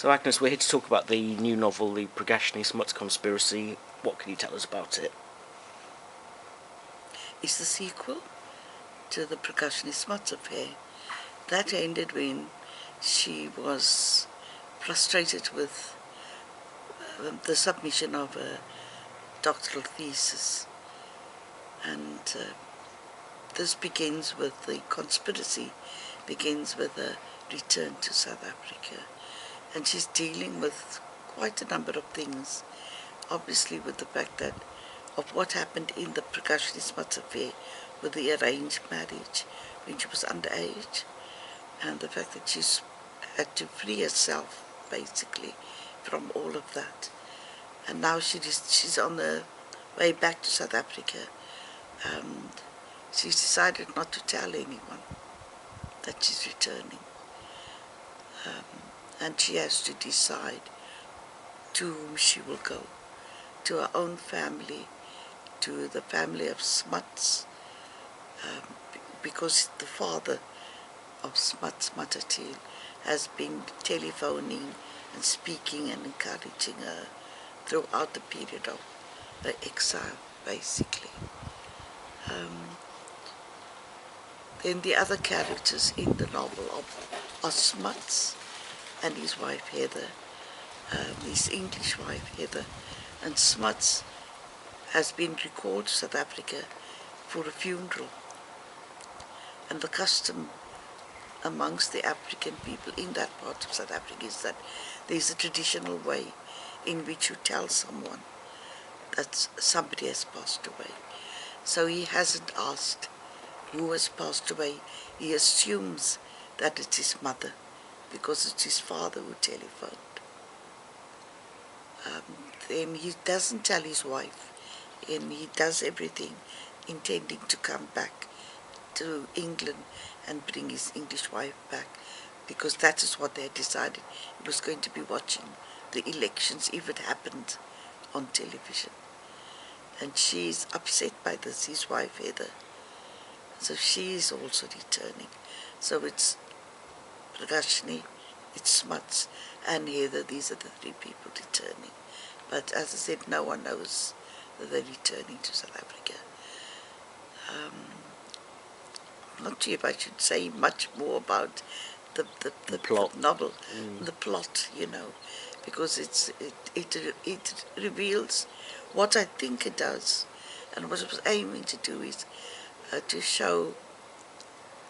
So Agnes, we're here to talk about the new novel, the Pragashini-Smuts Conspiracy. What can you tell us about it? It's the sequel to the Pragashini-Smuts Affair. That ended when she was frustrated with the submission of a doctoral thesis. And this begins with the conspiracy, begins with a return to South Africa. And she's dealing with quite a number of things, obviously with the fact that of what happened in the Pragashini-Smuts Affair with the arranged marriage when she was underage, and the fact that she's had to free herself basically from all of that. And now she's on the way back to South Africa, and she's decided not to tell anyone that she's returning. And she has to decide to whom she will go, to her own family, to the family of Smuts, because the father of Smuts, Matatil, has been telephoning and speaking and encouraging her throughout the period of her exile, basically. Then the other characters in the novel are Smuts and his wife Heather, his English wife Heather, and Smuts has been recalled to South Africa for a funeral. And the custom amongst the African people in that part of South Africa is that there is a traditional way in which you tell someone that somebody has passed away. So he hasn't asked who has passed away. He assumes that it's his mother because it's his father who telephoned. Then he doesn't tell his wife, and he does everything intending to come back to England and bring his English wife back, because that is what they had decided. He was going to be watching the elections if it happened on television. And she is upset by this, his wife Heather. So she is also returning. So it's Pragashini, it's Smuts, and Heather. These are the three people returning. But as I said, no one knows that they're returning to South Africa. I'm not sure if I should say much more about the plot. The novel, the plot, because it reveals what I think it does, and what it was aiming to do is to show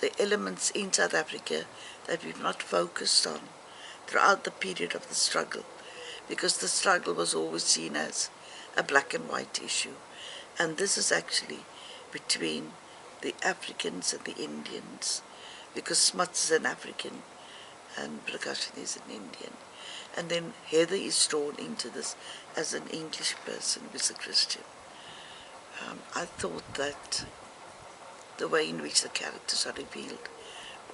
the elements in South Africa that we've not focused on throughout the period of the struggle, because the struggle was always seen as a black and white issue, and this is actually between the Africans and the Indians, because Smuts is an African and Pragashini is an Indian. And then Heather is drawn into this as an English person who is a Christian. I thought that the way in which the characters are revealed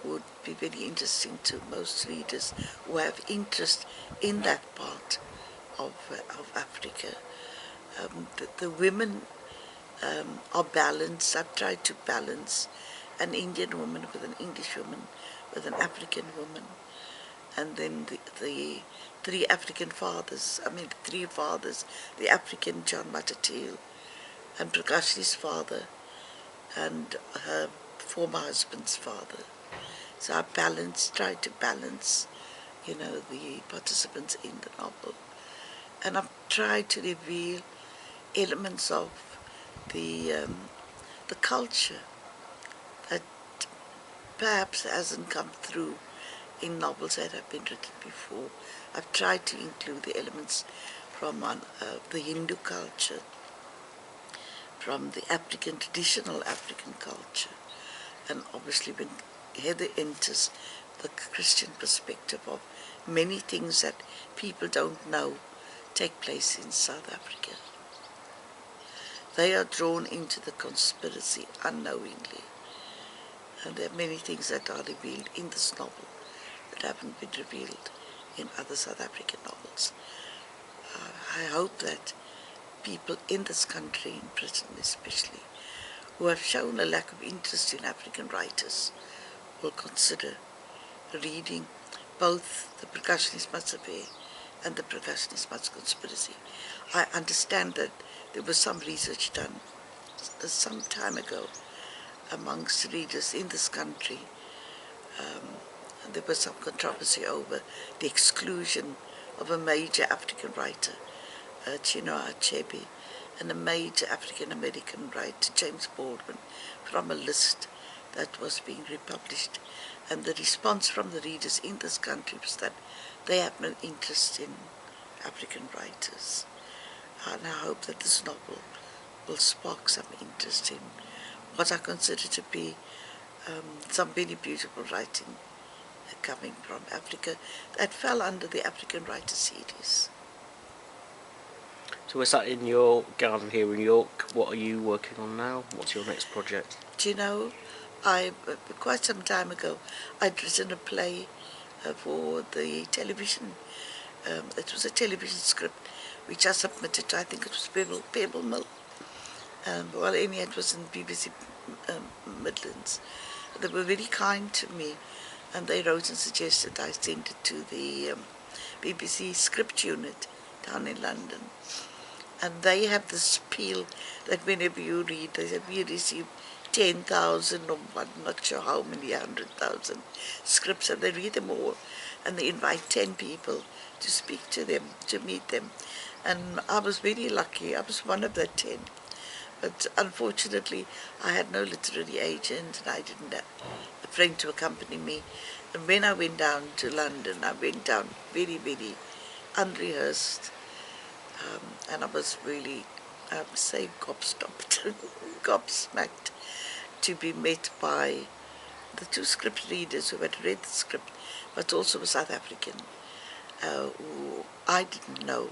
would be very interesting to most readers who have interest in that part of Africa. The women are balanced. I've tried to balance an Indian woman with an English woman, with an African woman, and then the three African fathers, the African John Matatil, and Pragashini's father, and her former husband's father. So I tried to balance, the participants in the novel. And I've tried to reveal elements of the culture that perhaps hasn't come through in novels that have been written before. I've tried to include the elements from the Hindu culture, from the traditional African culture, and obviously when Heather enters the Christian perspective of many things that people don't know take place in South Africa. They are drawn into the conspiracy unknowingly, and there are many things that are revealed in this novel that haven't been revealed in other South African novels. I hope that people in this country, in Britain especially, who have shown a lack of interest in African writers, will consider reading both the Pragashini-Smuts Affair and the Pragashini-Smuts Conspiracy. I understand that there was some research done some time ago amongst readers in this country. There was some controversy over the exclusion of a major African writer, Chinua Achebe, and a major African American writer, James Baldwin, from a list that was being republished. And the response from the readers in this country was that they have no interest in African writers. And I hope that this novel will spark some interest in what I consider to be some very beautiful writing coming from Africa that fell under the African Writer series. So we're sat in your garden here in York. What are you working on now? What's your next project? Do you know, quite some time ago, I'd written a play for the television. It was a television script which I submitted to, I think it was Pebble Mill. Well, anyway, it was in BBC Midlands. They were very kind to me, and they wrote and suggested I send it to the BBC script unit down in London. And they have this spiel that whenever you read, they said we received 10,000 or I'm not sure how many 100,000 scripts, and they read them all, and they invite 10 people to speak to them, to meet them. And I was very lucky. I was one of the 10. But unfortunately, I had no literary agent, and I didn't have a friend to accompany me. And when I went down to London, I went down very, very unrehearsed. And I was really, I would say, gobsmacked to be met by the two script readers who had read the script, but also a South African who I didn't know.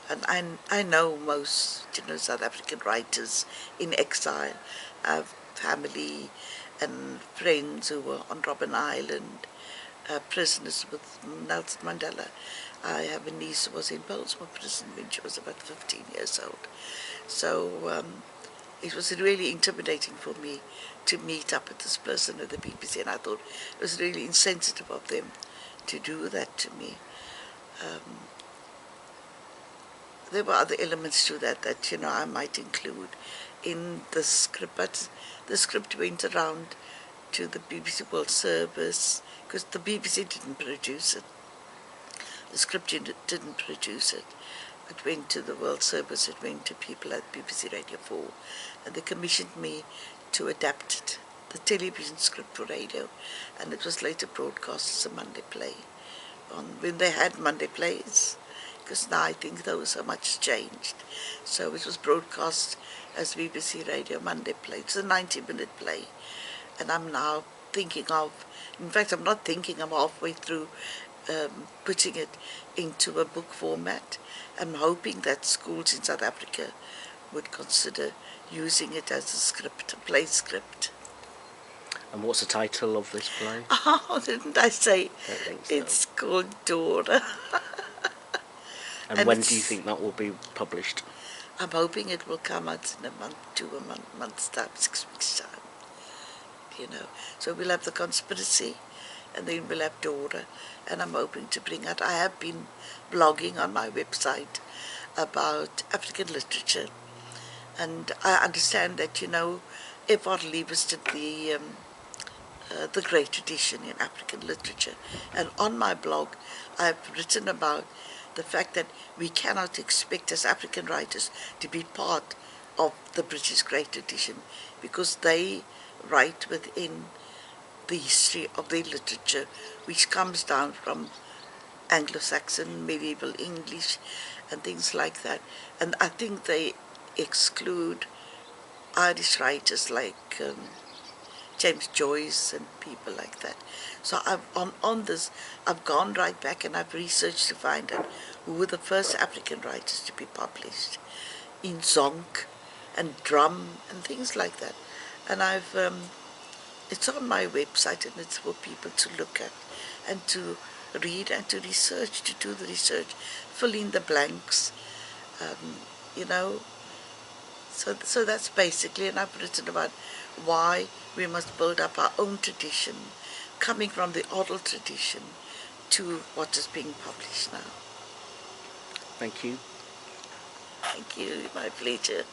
And I know most, South African writers in exile. I have family and friends who were on Robben Island, prisoners with Nelson Mandela. I have a niece who was in Baltimore prison when she was about 15 years old. So it was really intimidating for me to meet up with this person at the BBC, and I thought it was really insensitive of them to do that to me. There were other elements to that I might include in the script, but the script went around to the BBC World Service because the BBC didn't produce it. The script didn't produce it. It went to the World Service, it went to people at BBC Radio 4, and they commissioned me to adapt it, the television script for radio, and it was later broadcast as a Monday play, when they had Monday plays, because now I think those are much changed. So it was broadcast as BBC Radio Monday play. It's a 90-minute play, and I'm now thinking of, in fact I'm not thinking, I'm halfway through putting it into a book format. I'm hoping that schools in South Africa would consider using it as a script, a play script. And what's the title of this play? Oh, didn't I say? I don't think so. It's called Dora. And when do you think that will be published? I'm hoping it will come out in a month, month's time, 6 weeks' time. So we'll have the conspiracy, and then we'll have Dora, and I'm hoping to bring out. I have been blogging on my website about African literature, and I understand that F.R. Leavis did the great tradition in African literature, and on my blog I've written about the fact that we cannot expect as African writers to be part of the British great tradition because they write within the history of their literature, which comes down from Anglo-Saxon, medieval English, and things like that. And I think they exclude Irish writers like James Joyce and people like that. So on this, I've gone right back and I've researched to find out who were the first African writers to be published in zonk and drum and things like that. And it's on my website, and it's for people to look at and to read and to research, to do the research, fill in the blanks, So that's basically, and I've written about why we must build up our own tradition, coming from the oral tradition, to what is being published now. Thank you. Thank you, my pleasure.